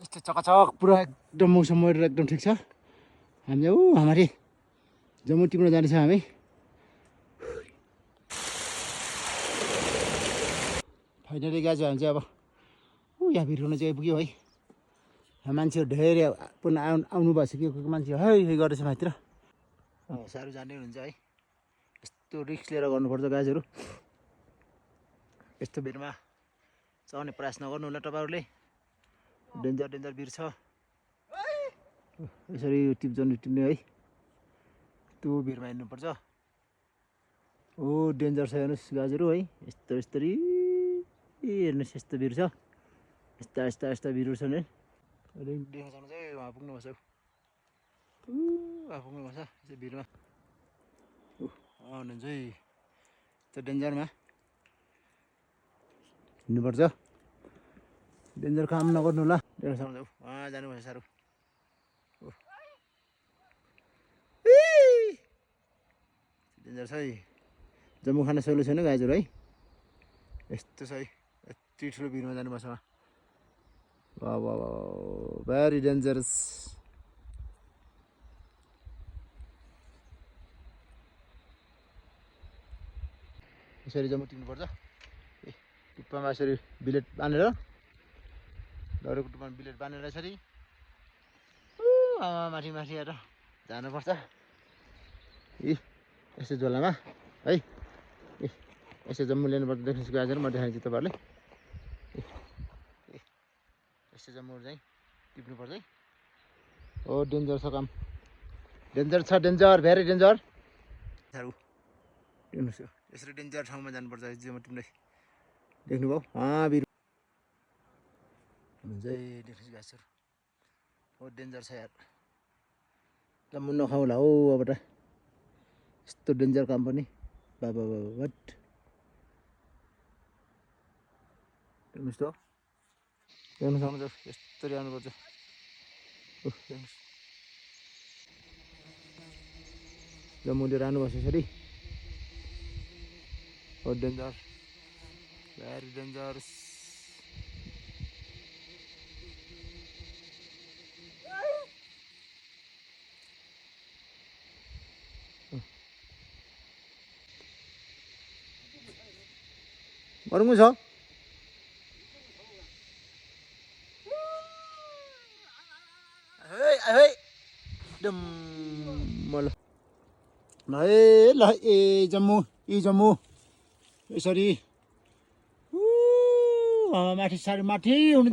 यस्तो चकाचक पुरा एकदम मौसम वेदर एकदम ठिक छ। हामी हाम्रो जम्मू टिप्न जानेछ हामी। फाइनली गाज हामी चाहिँ अब यहाँ भिर्खुन चाहिँ आइपुग्यो है। मान्छेहरू धेरै पनि आउनु भइसक्यो। कोही मान्छे है गर्दैछ माथितिर। साह्रो जाने हुन्छ है। यस्तो रिस्क लिएर गर्नुपर्छ गाजहरू। यस्तो भिरमा चढ्ने प्रयास नगर्नु होला तपाईँहरूले। डेन्जर डेन्जर भिर छ। यसरी टिप्ने है। त्यो भिरमा हिँड्नुपर्छ। डेन्जर छ हेर्नुहोस् गाजहरू है। यस्तरी हेर्नुहोस् यस्तो भिर छ। यस्ता भिरहरू छन् है। देख्न सक्नु चाहिँ उहाँ पुग्नुपर्छ। उहाँ पुग्नुपर्छ यो भिरमा। हुनुहुन्छ है त्यो डेन्जरमा हिँड्नुपर्छ। डेन्जर काम नगर्नु होला। देख्न सक्नु उहाँ जानुपर्छ साह्रो। डेन्जर छ है। जम्मू खान सहिलो छैन गाजहरू है। यस्तो छ है। यति ठुलो भिरमा जानुपर्छ उहाँ। वाह वाह वाह भेरी डेन्जरस। यसरी जम्मू टिप्नुपर्छ। टुप्पामा यसरी बिलेट बाँधेर डरेको टुप्पामा बिलेट बाँधेर यसरी माथि आएर जानुपर्छ। यस्तो झोलामा है। यसो जम्मू लिनुपर्छ। देख्नुहोस् गाजर म देखाइदिन्छु तपाईँहरूले। यस्तो जम्मूहरू चाहिँ टिप्नुपर्छ है। डेन्जर छ काम। डेन्जर छ डेन्जर भेरी डेन्जर। साह्रो हेर्नुहोस् यो यसरी डेन्जर ठाउँमा जानुपर्छ जम्मू टिप्दै। देख्नुभयो भिर हुन्छ है। देख्नुहोस् गाजर डेन्जर छ यार। जम्मू नखाऊ होला हौ अब त। यस्तो डेन्जर काम पनि बाबा वाट। हेर्नुहोस् त देख्न सक्नुहुन्छ यस्तरी आउनुपर्छ। हेर्नुहोस् जम्मू लिएर आउनुपर्छ यसरी। Danger very danger. गरौँ छ ल ए जम्मू जम्मू यसरी माथि साह्रो माथि हुनु